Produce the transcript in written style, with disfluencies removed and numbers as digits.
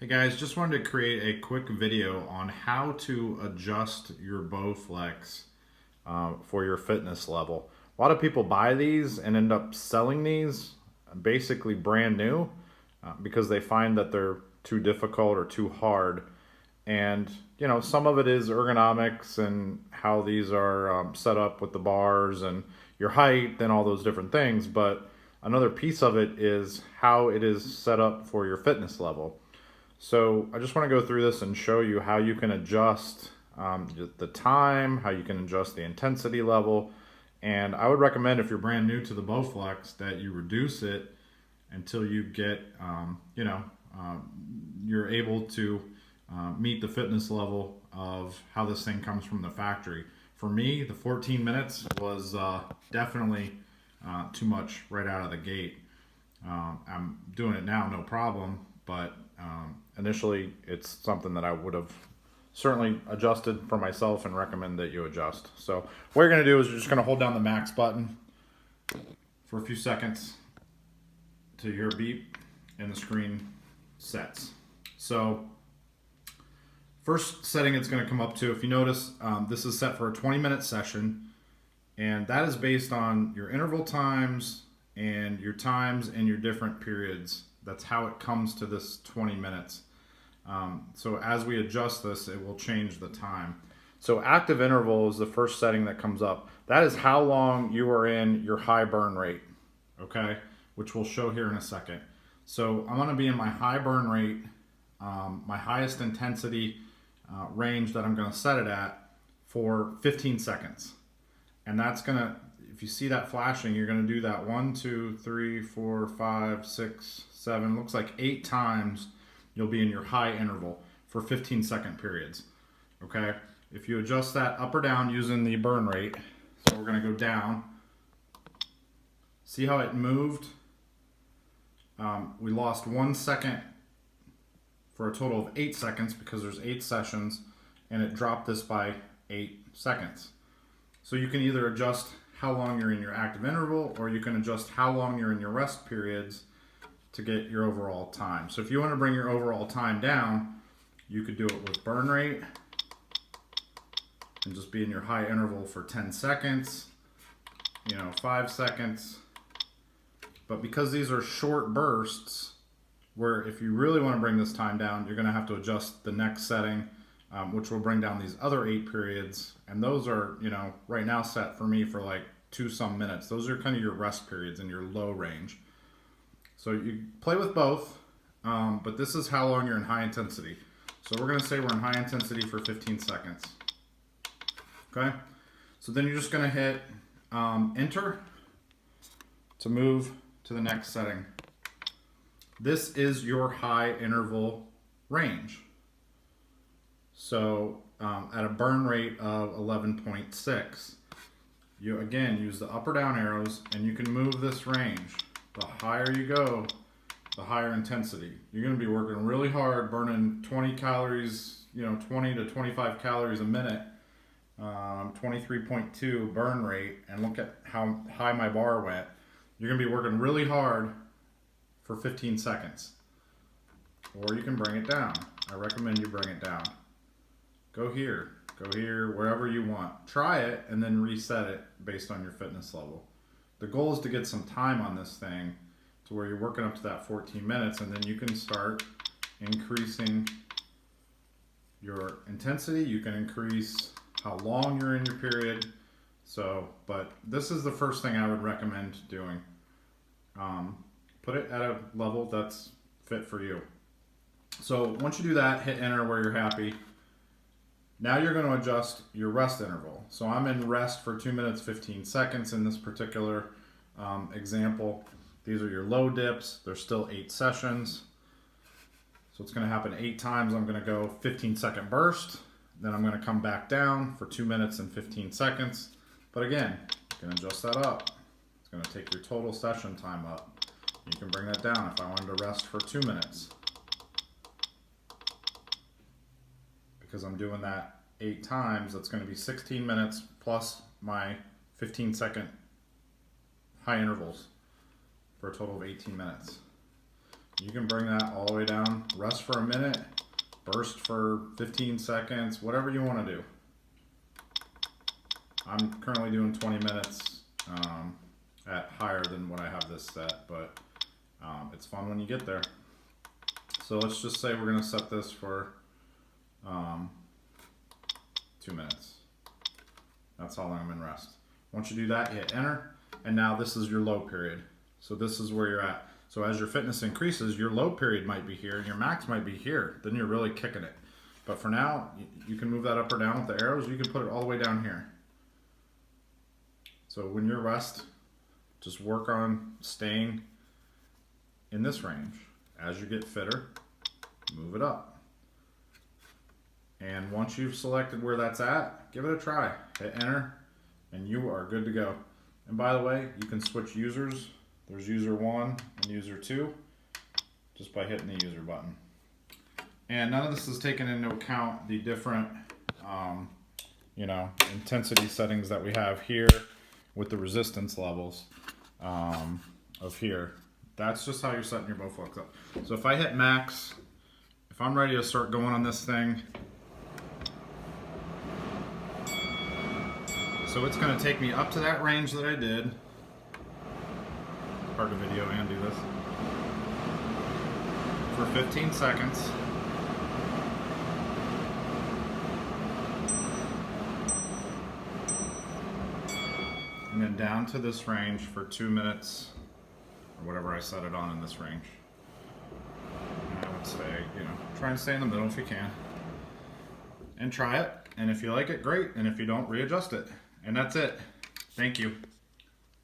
Hey guys, just wanted to create a quick video on how to adjust your Bowflex for your fitness level. A lot of people buy these and end up selling these basically brand new because they find that they're too difficult or too hard. And you know, some of it is ergonomics and how these are set up with the bars and your height and all those different things. But another piece of it is how it is set up for your fitness level. So I just want to go through this and show you how you can adjust the time, how you can adjust the intensity level. And I would recommend, if you're brand new to the Bowflex, that you reduce it until you get, you're able to meet the fitness level of how this thing comes from the factory. For me, the 14 minutes was definitely too much right out of the gate. I'm doing it now, no problem, but initially it's something that I would have certainly adjusted for myself and recommend that you adjust. So what you're going to do is you're just going to hold down the max button for a few seconds till you hear a beep and the screen sets. So first setting it's going to come up to, if you notice, this is set for a 20-minute session, and that is based on your interval times and your different periods. That's how it comes to this 20 minutes. So as we adjust this, it will change the time. So active interval is the first setting that comes up. That is how long you are in your high burn rate, okay? Which we'll show here in a second. So I'm gonna be in my high burn rate, my highest intensity range that I'm gonna set it at for 15 seconds. And that's gonna, if you see that flashing, you're gonna do that 1, 2, 3, 4, 5, 6, 7, looks like 8 times you'll be in your high interval for 15-second periods, okay? If you adjust that up or down using the burn rate, so we're gonna go down, see how it moved? We lost 1 second for a total of 8 seconds because there's 8 sessions, and it dropped this by 8 seconds. So you can either adjust how long you're in your active interval, or you can adjust how long you're in your rest periods to get your overall time. So if you want to bring your overall time down, you could do it with burn rate and just be in your high interval for 10 seconds, 5 seconds. But because these are short bursts, where if you really want to bring this time down, you're going to have to adjust the next setting, which will bring down these other 8 periods. And those are, right now set for me for like 2 some minutes. Those are kind of your rest periods in your low range. So you play with both, but this is how long you're in high intensity. So we're going to say we're in high intensity for 15 seconds. Okay? So then you're just going to hit enter to move to the next setting. This is your high interval range. So at a burn rate of 11.6, you again use the up or down arrows, and you can move this range. The higher you go, the higher intensity. You're going to be working really hard, burning 20 calories, 20 to 25 calories a minute, 23.2 burn rate, and look at how high my bar went. You're going to be working really hard for 15 seconds. Or you can bring it down. I recommend you bring it down. Go here, wherever you want. Try it and then reset it based on your fitness level. The goal is to get some time on this thing to where you're working up to that 14 minutes, and then you can start increasing your intensity. You can increase how long you're in your period. So, but this is the first thing I would recommend doing. Put it at a level that's fit for you. So once you do that, hit enter where you're happy. Now you're going to adjust your rest interval. So I'm in rest for 2 minutes, 15 seconds in this particular example. These are your low dips. There's still 8 sessions. So it's going to happen 8 times. I'm going to go 15-second burst. Then I'm going to come back down for 2 minutes and 15 seconds. But again, you can adjust that up. It's going to take your total session time up. You can bring that down if I wanted to rest for 2 minutes. Because I'm doing that 8 times, that's going to be 16 minutes plus my 15-second high intervals for a total of 18 minutes. You can bring that all the way down, rest for a minute, burst for 15 seconds, whatever you want to do. I'm currently doing 20 minutes at higher than what I have this set, but it's fun when you get there. So let's just say we're going to set this for 2 minutes. That's how long I'm in rest. Once you do that, you hit enter, and now this is your low period. So this is where you're at. So as your fitness increases, your low period might be here and your max might be here. Then you're really kicking it. But for now, you can move that up or down with the arrows. You can put it all the way down here. So when you're rest, just work on staying in this range. As you get fitter, move it up. And once you've selected where that's at, give it a try. Hit enter, and you are good to go. And by the way, you can switch users. There's user 1 and user 2 just by hitting the user button. And none of this is taken into account the different intensity settings that we have here with the resistance levels of here. That's just how you're setting your Bowflex up. So if I hit max, if I'm ready to start going on this thing, so it's going to take me up to that range that I did. Hard to video and do this. For 15 seconds. And then down to this range for 2 minutes, or whatever I set it on in this range. And I would say, try and stay in the middle if you can. And try it. And if you like it, great. And if you don't, readjust it. And that's it. Thank you.